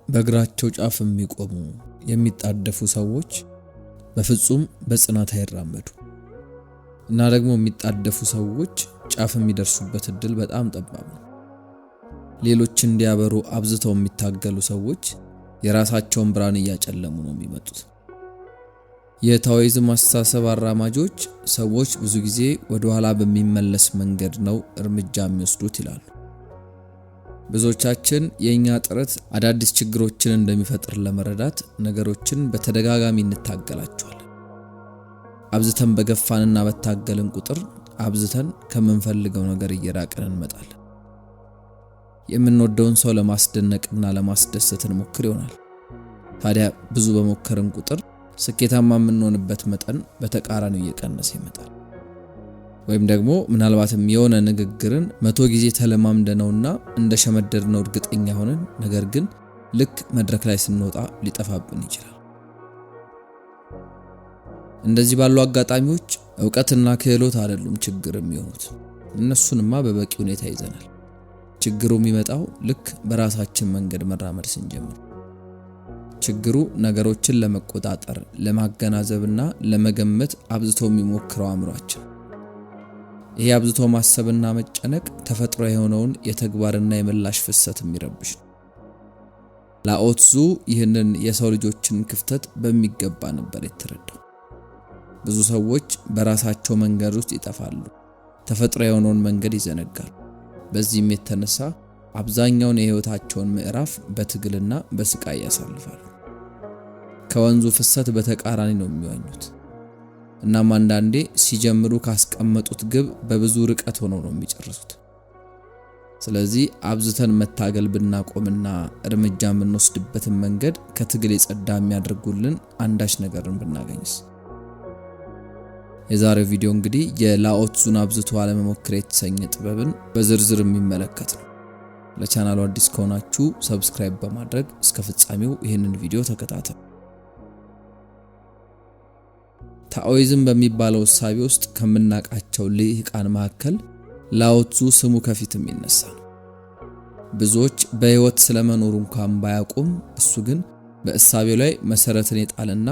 በእግራቸው ጫፍ የሚቆሙ የሚጣደፉ ሰዎች በፍጹም በጽናት አይራመዱ እና ደግሞ የሚጣደፉ ሰዎች ጫፍ የሚደርሱበት እድል በጣም ጠባብ ነው። ሌሎች እንዲያበሩ አብዝተው የሚታገሉ ሰዎች የራሳቸውን ብርሃን እያጨለሙ ነው የሚመጡት። የታኦይዝም አስተሳሰብ አራማጆች ሰዎች ብዙ ጊዜ ወደ ኋላ በሚመለስ መንገድ ነው እርምጃ የሚወስዱት ይላሉ። ብዙዎቻችን የኛ ጥረት አዳዲስ ችግሮችን እንደሚፈጥር ለመረዳት ነገሮችን በተደጋጋሚ እንታገላቸዋለን። አብዝተን በገፋንና በታገልን ቁጥር አብዝተን ከምንፈልገው ነገር እየራቀን እንመጣለን። የምንወደውን ሰው ለማስደነቅና ለማስደሰት እንሞክር ይሆናል። ታዲያ ብዙ በሞከርን ቁጥር ስኬታማ የምንሆንበት መጠን በተቃራኒው እየቀነሰ ይመጣል። ወይም ደግሞ ምናልባትም የሆነ ንግግርን 100 ጊዜ ተለማምደነውና እንደሸመደድነው እርግጠኛ ሆነን ነገር ግን ልክ መድረክ ላይ ስንወጣ ሊጠፋብን ይችላል። እንደዚህ ባሉ አጋጣሚዎች ዕውቀትና ክህሎት አይደሉም ችግር የሚሆኑት። እነሱንማ በበቂ ሁኔታ ይዘናል። ችግሩ የሚመጣው ልክ በራሳችን መንገድ መራመድ ስንጀምር። ችግሩ ነገሮችን ለመቆጣጠር፣ ለማገናዘብና ለመገመት አብዝቶ የሚሞክረው አእምሯችን። ይሄ አብዝቶ ማሰብና መጨነቅ ተፈጥሮ የሆነውን የተግባርና የምላሽ ፍሰት የሚረብሽ ነው። ላኦ ትዙ ይህንን የሰው ልጆችን ክፍተት በሚገባ ነበር የተረዳው። ብዙ ሰዎች በራሳቸው መንገድ ውስጥ ይጠፋሉ፣ ተፈጥሮ የሆነውን መንገድ ይዘነጋሉ። በዚህም የተነሳ አብዛኛውን የህይወታቸውን ምዕራፍ በትግልና በስቃይ ያሳልፋሉ። ከወንዙ ፍሰት በተቃራኒ ነው የሚዋኙት። እናም አንዳንዴ ሲጀምሩ ካስቀመጡት ግብ በብዙ ርቀት ሆነው ነው የሚጨርሱት። ስለዚህ አብዝተን መታገል ብናቆምና እርምጃ የምንወስድበትን መንገድ ከትግል የጸዳ የሚያደርጉልን አንዳች ነገርን ብናገኝስ? የዛሬው ቪዲዮ እንግዲህ የላኦ ትዙን አብዝቶ አለመሞከር የተሰኘ ጥበብን በዝርዝር የሚመለከት ነው። ለቻናሉ አዲስ ከሆናችሁ ሰብስክራይብ በማድረግ እስከ ፍጻሜው ይህንን ቪዲዮ ተከታተሉ። ታኦይዝም በሚባለው እሳቤ ውስጥ ከምናቃቸው ልሂቃን መካከል ላኦ ትዙ ስሙ ከፊትም ይነሳል። ብዙዎች በህይወት ስለመኖሩ እንኳን ባያውቁም እሱ ግን በእሳቤው ላይ መሰረትን የጣለና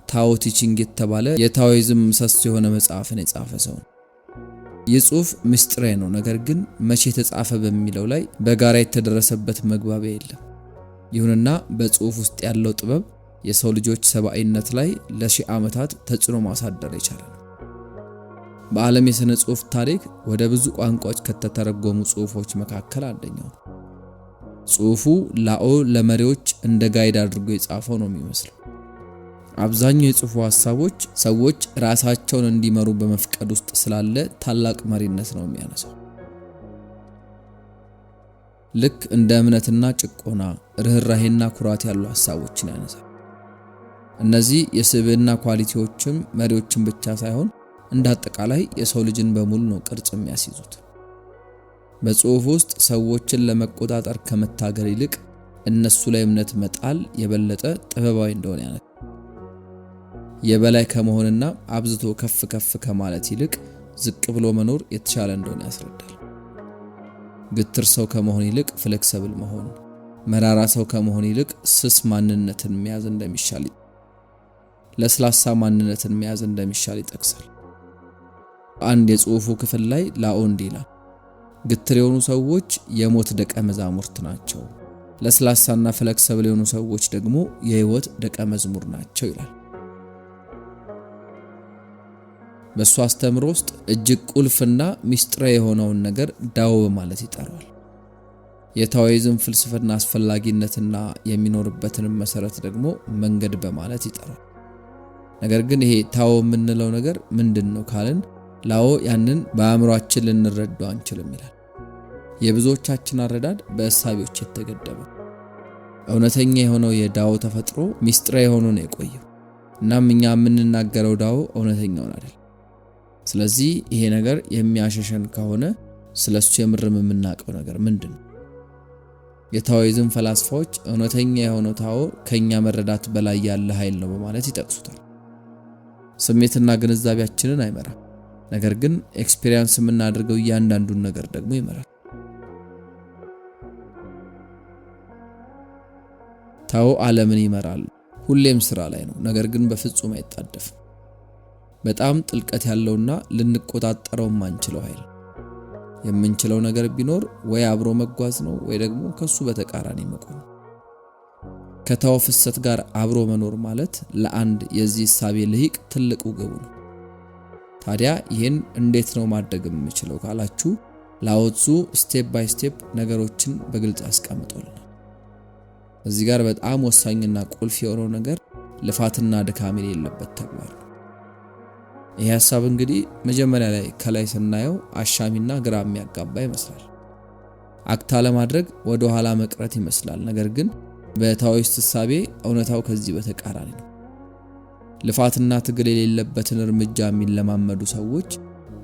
ታኦ ቲቺንግ የተባለ የታኦይዝም ምሰሶ የሆነ መጽሐፍን የጻፈ ሰው ነው። ይህ ጽሑፍ ምስጢራዊ ነው፣ ነገር ግን መቼ ተጻፈ በሚለው ላይ በጋራ የተደረሰበት መግባቢያ የለም። ይሁንና በጽሑፍ ውስጥ ያለው ጥበብ የሰው ልጆች ሰብአዊነት ላይ ለሺህ ዓመታት ተጽዕኖ ማሳደር ይችላል። በዓለም የሥነ ጽሑፍ ታሪክ ወደ ብዙ ቋንቋዎች ከተተረጎሙ ጽሑፎች መካከል አንደኛው ነው። ጽሑፉ ላኦ ለመሪዎች እንደ ጋይድ አድርጎ የጻፈው ነው የሚመስለው። አብዛኛው የጽሑፉ ሐሳቦች ሰዎች ራሳቸውን እንዲመሩ በመፍቀድ ውስጥ ስላለ ታላቅ መሪነት ነው የሚያነሳው። ልክ እንደ እምነትና ጭቆና፣ ርህራሄና ኩራት ያሉ ሐሳቦችን ያነሳል። እነዚህ የስብዕና ኳሊቲዎችም መሪዎችን ብቻ ሳይሆን እንደ አጠቃላይ የሰው ልጅን በሙሉ ነው ቅርጽ የሚያስይዙት። በጽሑፍ ውስጥ ሰዎችን ለመቆጣጠር ከመታገል ይልቅ እነሱ ላይ እምነት መጣል የበለጠ ጥበባዊ እንደሆነ ያነሳል። የበላይ ከመሆንና አብዝቶ ከፍ ከፍ ከማለት ይልቅ ዝቅ ብሎ መኖር የተሻለ እንደሆነ ያስረዳል። ግትር ሰው ከመሆን ይልቅ ፍሌክሲብል መሆን፣ መራራ ሰው ከመሆን ይልቅ ስስ ማንነትን መያዝ እንደሚሻል፣ ለስላሳ ማንነትን መያዝ እንደሚሻል ይጠቅሳል። አንድ የጽሑፉ ክፍል ላይ ላኦ እንዲህ ይላል፣ ግትር የሆኑ ሰዎች የሞት ደቀ መዛሙርት ናቸው፣ ለስላሳና ፍሌክሲብል የሆኑ ሰዎች ደግሞ የህይወት ደቀ መዝሙር ናቸው ይላል። በሱ አስተምሮ ውስጥ እጅግ ቁልፍና ሚስጥራዊ የሆነውን ነገር ዳኦ በማለት ይጠራዋል። የታኦይዝም ፍልስፍና አስፈላጊነትና የሚኖርበትን መሰረት ደግሞ መንገድ በማለት ይጠራል። ነገር ግን ይሄ ታኦ የምንለው ነገር ምንድነው ካልን ላኦ ያንን በአእምሯችን ልንረዳው አንችልም ይላል። የብዙዎቻችን አረዳድ በእሳቤዎች የተገደበ። እውነተኛ የሆነው የዳኦ ተፈጥሮ ሚስጥራዊ ሆኖ ነው የቆየው። እናም እኛ የምንናገረው ዳኦ እውነተኛው አይደል። ስለዚህ ይሄ ነገር የሚያሸሸን ከሆነ ስለሱ የምርም የምናውቀው ነገር ምንድነው? የታኦይዝም ፈላስፋዎች እውነተኛ የሆነው ታኦ ከኛ መረዳት በላይ ያለ ኃይል ነው በማለት ይጠቅሱታል። ስሜትና ግንዛቤያችንን አይመራም፣ ነገር ግን ኤክስፒሪየንስ የምናደርገው እያንዳንዱን ነገር ደግሞ ይመራል። ታው ዓለምን ይመራል። ሁሌም ስራ ላይ ነው፣ ነገር ግን በፍጹም አይጣደፍም። በጣም ጥልቀት ያለውና ልንቆጣጠረው ማንችለው ኃይል። የምንችለው ነገር ቢኖር ወይ አብሮ መጓዝ ነው ወይ ደግሞ ከሱ በተቃራኒ መቆም። ከታው ፍሰት ጋር አብሮ መኖር ማለት ለአንድ የዚህ ሳቤ ልሂቅ ትልቁ ግቡ ነው። ታዲያ ይህን እንዴት ነው ማድረግ የምችለው ካላችሁ ላኦትሱ ስቴፕ ባይ ስቴፕ ነገሮችን በግልጽ አስቀምጦልናል። እዚህ ጋር በጣም ወሳኝና ቁልፍ የሆነው ነገር ልፋትና ድካም የሌለበት ተግባር ነው። ይህ ሐሳብ እንግዲህ መጀመሪያ ላይ ከላይ ስናየው አሻሚና ግራ የሚያጋባ ይመስላል። አክታ ለማድረግ ወደ ኋላ መቅረት ይመስላል። ነገር ግን በታኦይስት እሳቤ እውነታው ከዚህ በተቃራኒ ነው። ልፋትና ትግል የሌለበትን እርምጃ የሚለማመዱ ሰዎች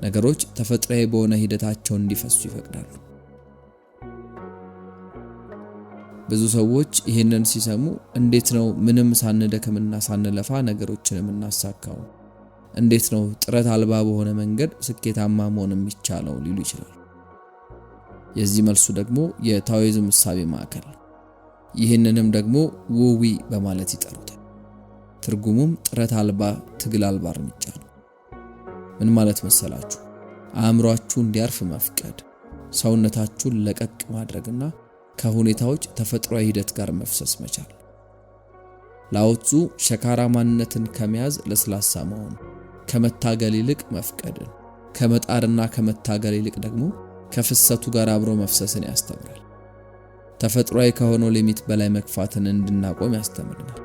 ነገሮች ተፈጥሯዊ በሆነ ሂደታቸው እንዲፈሱ ይፈቅዳሉ። ብዙ ሰዎች ይህንን ሲሰሙ እንዴት ነው ምንም ሳንደክምና ሳንለፋ ነገሮችን የምናሳካው? እንዴት ነው ጥረት አልባ በሆነ መንገድ ስኬታማ መሆን የሚቻለው ሊሉ ይችላሉ። የዚህ መልሱ ደግሞ የታኦይዝም እሳቤ ማዕከል ነው። ይህንንም ደግሞ ውዊ በማለት ይጠሩታል። ትርጉሙም ጥረት አልባ ትግል አልባ እርምጃ ነው። ምን ማለት መሰላችሁ? አእምሯችሁ እንዲያርፍ መፍቀድ፣ ሰውነታችሁን ለቀቅ ማድረግና ከሁኔታዎች ተፈጥሯዊ ሂደት ጋር መፍሰስ መቻል። ላኦትሱ ሸካራ ማንነትን ከመያዝ ለስላሳ መሆን፣ ከመታገል ይልቅ መፍቀድን፣ ከመጣርና ከመታገል ይልቅ ደግሞ ከፍሰቱ ጋር አብሮ መፍሰስን ያስተምራል። ተፈጥሯዊ ከሆነው ሊሚት በላይ መግፋትን እንድናቆም ያስተምረናል።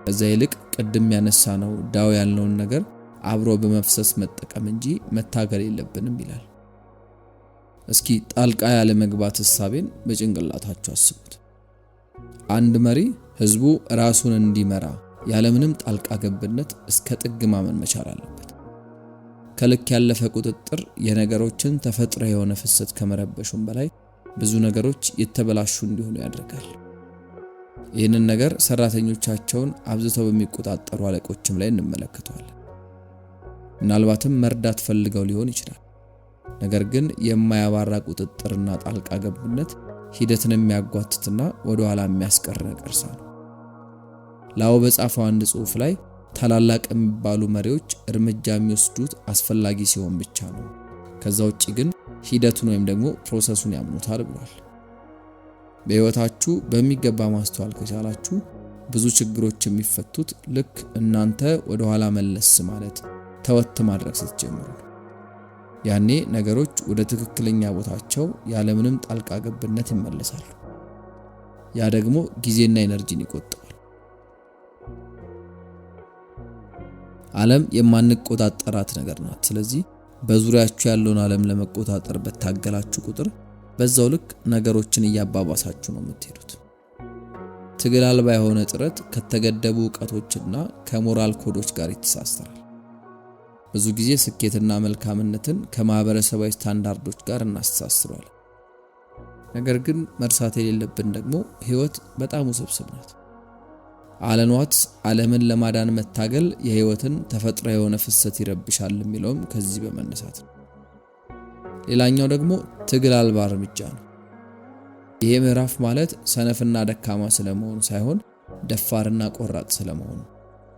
ከዛ ይልቅ ቅድም ያነሳነው ዳው ያልነውን ነገር አብሮ በመፍሰስ መጠቀም እንጂ መታገል የለብንም ይላል። እስኪ ጣልቃ ያለ መግባት ሐሳቤን በጭንቅላታችሁ አስቡት። አንድ መሪ ህዝቡ ራሱን እንዲመራ ያለምንም ጣልቃ ገብነት እስከ ጥግ ማመን መቻል አለበት። ከልክ ያለፈ ቁጥጥር የነገሮችን ተፈጥሮ የሆነ ፍሰት ከመረበሹም በላይ ብዙ ነገሮች የተበላሹ እንዲሆኑ ያደርጋል። ይህንን ነገር ሰራተኞቻቸውን አብዝተው በሚቆጣጠሩ አለቆችም ላይ እንመለከተዋለን። ምናልባትም መርዳት ፈልገው ሊሆን ይችላል። ነገር ግን የማያባራ ቁጥጥርና ጣልቃ ገብነት ሂደትን የሚያጓትትና ወደ ኋላ የሚያስቀር ነገርሳ ነው። ላኦ በጻፈው አንድ ጽሑፍ ላይ ታላላቅ የሚባሉ መሪዎች እርምጃ የሚወስዱት አስፈላጊ ሲሆን ብቻ ነው፣ ከዛ ውጪ ግን ሂደቱን ወይም ደግሞ ፕሮሰሱን ያምኑታል ብሏል። በህይወታችሁ በሚገባ ማስተዋል ከቻላችሁ ብዙ ችግሮች የሚፈቱት ልክ እናንተ ወደ ኋላ መለስ ማለት ተወት ማድረግ ስትጀምሩ ነው። ያኔ ነገሮች ወደ ትክክለኛ ቦታቸው ያለምንም ጣልቃ ገብነት ይመለሳሉ። ያ ደግሞ ጊዜና ኤነርጂን ይቆጥባል። ዓለም የማንቆጣጠራት ነገር ናት። ስለዚህ በዙሪያችሁ ያለውን ዓለም ለመቆጣጠር በታገላችሁ ቁጥር በዛው ልክ ነገሮችን እያባባሳችሁ ነው የምትሄዱት። ትግል አልባ የሆነ ጥረት ከተገደቡ ዕውቀቶችና ከሞራል ኮዶች ጋር ይተሳሰራል። ብዙ ጊዜ ስኬትና መልካምነትን ከማህበረሰባዊ ስታንዳርዶች ጋር እናስተሳስረዋለን። ነገር ግን መርሳት የሌለብን ደግሞ ህይወት በጣም ውስብስብ ናት። አለን ዋትስ ዓለምን ለማዳን መታገል የህይወትን ተፈጥሮ የሆነ ፍሰት ይረብሻል የሚለውም ከዚህ በመነሳት ነው። ሌላኛው ደግሞ ትግል አልባ እርምጃ ነው። ይሄ ምዕራፍ ማለት ሰነፍና ደካማ ስለመሆን ሳይሆን ደፋርና ቆራጥ ስለመሆን፣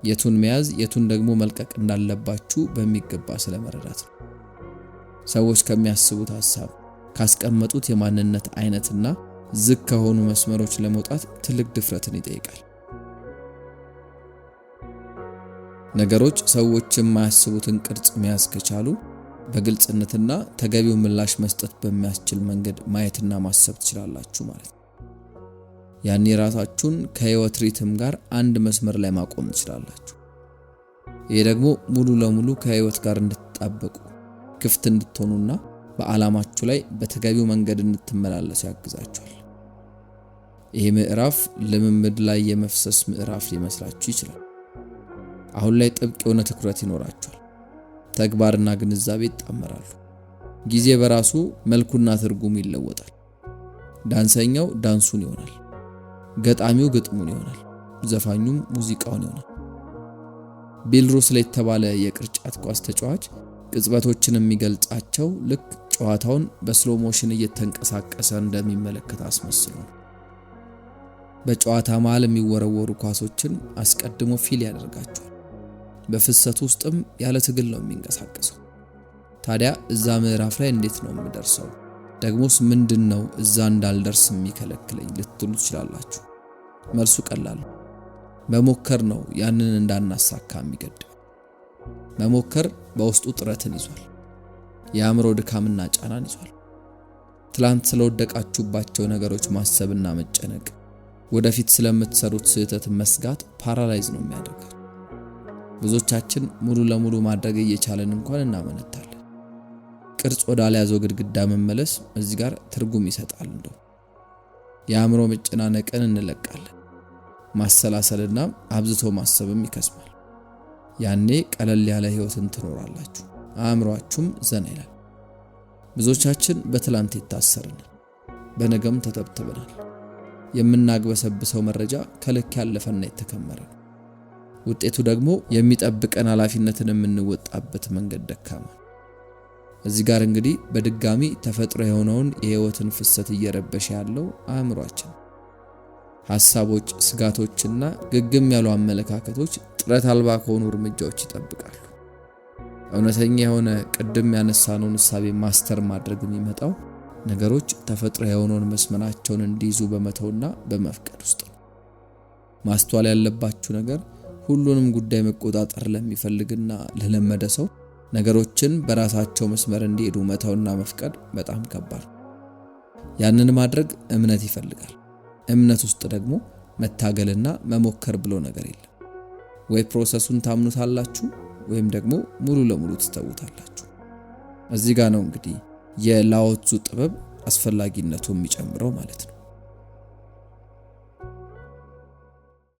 የቱን መያዝ የቱን ደግሞ መልቀቅ እንዳለባችሁ በሚገባ ስለመረዳት ነው። ሰዎች ከሚያስቡት ሐሳብ ካስቀመጡት የማንነት አይነትና ዝቅ ከሆኑ መስመሮች ለመውጣት ትልቅ ድፍረትን ይጠይቃል። ነገሮች ሰዎች የማያስቡትን ቅርጽ መያዝ ከቻሉ በግልጽነትና ተገቢው ምላሽ መስጠት በሚያስችል መንገድ ማየትና ማሰብ ትችላላችሁ ማለት ነው። ያኔ ራሳችሁን ከህይወት ሪትም ጋር አንድ መስመር ላይ ማቆም ትችላላችሁ። ይሄ ደግሞ ሙሉ ለሙሉ ከህይወት ጋር እንድትጣበቁ ክፍት እንድትሆኑና በዓላማችሁ ላይ በተገቢው መንገድ እንድትመላለሱ ያግዛችኋል። ይሄ ምዕራፍ ልምምድ ላይ የመፍሰስ ምዕራፍ ሊመስላችሁ ይችላል። አሁን ላይ ጥብቅ የሆነ ትኩረት ይኖራችኋል። ተግባርና ግንዛቤ ይጣመራሉ። ጊዜ በራሱ መልኩና ትርጉሙ ይለወጣል። ዳንሰኛው ዳንሱን ይሆናል፣ ገጣሚው ግጥሙን ይሆናል፣ ዘፋኙም ሙዚቃውን ይሆናል። ቢል ሩስል የተባለ የቅርጫት ኳስ ተጫዋች ቅጽበቶችን የሚገልጻቸው ልክ ጨዋታውን በስሎ ሞሽን እየተንቀሳቀሰ እንደሚመለከት አስመስሎ ነው። በጨዋታ መሃል የሚወረወሩ ኳሶችን አስቀድሞ ፊል ያደርጋቸዋል። በፍሰት ውስጥም ያለ ትግል ነው የሚንቀሳቀሰው። ታዲያ እዛ ምዕራፍ ላይ እንዴት ነው የምደርሰው? ደግሞስ ምንድነው እዛ እንዳልደርስ የሚከለክለኝ ልትሉ ትችላላችሁ። መልሱ ቀላል ነው። መሞከር ነው ያንን እንዳናሳካ የሚገድበው። መሞከር በውስጡ ጥረትን ይዟል። የአእምሮ ድካምና ጫናን ይዟል። ትላንት ስለወደቃችሁባቸው ነገሮች ማሰብና መጨነቅ፣ ወደፊት ስለምትሰሩት ስህተት መስጋት ፓራላይዝ ነው የሚያደርገው። ብዙዎቻችን ሙሉ ለሙሉ ማድረግ እየቻለን እንኳን እናመነታለን። ቅርጽ ወዳልያዘው ግድግዳ መመለስ እዚህ ጋር ትርጉም ይሰጣል። እንደው የአእምሮ መጨናነቅን እንለቃለን። ማሰላሰልና አብዝቶ ማሰብም ይከስማል። ያኔ ቀለል ያለ ህይወትን ትኖራላችሁ። አእምሮአችሁም ዘና ይላል። ብዙዎቻችን በትላንት የታሰርን፣ በነገም ተተብትበናል። የምናግበሰብሰው መረጃ ከልክ ያለፈና የተከመረ ነው። ውጤቱ ደግሞ የሚጠብቀን ኃላፊነትን የምንወጣበት መንገድ ደካማ። እዚህ ጋር እንግዲህ በድጋሚ ተፈጥሮ የሆነውን የህይወትን ፍሰት እየረበሸ ያለው አእምሮአችን። ሐሳቦች፣ ስጋቶችና ግግም ያሉ አመለካከቶች ጥረት አልባ ከሆኑ እርምጃዎች ይጠብቃሉ። እውነተኛ የሆነ ቅድም ያነሳነውን ሐሳብ ማስተር ማድረግ የሚመጣው ነገሮች ተፈጥሮ የሆነውን መስመራቸውን እንዲይዙ በመተውና በመፍቀድ ውስጥ ነው። ማስተዋል ያለባችሁ ነገር ሁሉንም ጉዳይ መቆጣጠር ለሚፈልግና ለለመደ ሰው ነገሮችን በራሳቸው መስመር እንዲሄዱ መተውና መፍቀድ በጣም ከባድ። ያንን ማድረግ እምነት ይፈልጋል። እምነት ውስጥ ደግሞ መታገልና መሞከር ብሎ ነገር የለም። ወይ ፕሮሰሱን ታምኑታላችሁ ወይም ደግሞ ሙሉ ለሙሉ ትተውታላችሁ። እዚህ ጋር ነው እንግዲህ የላኦ ዙ ጥበብ አስፈላጊነቱ የሚጨምረው ማለት ነው።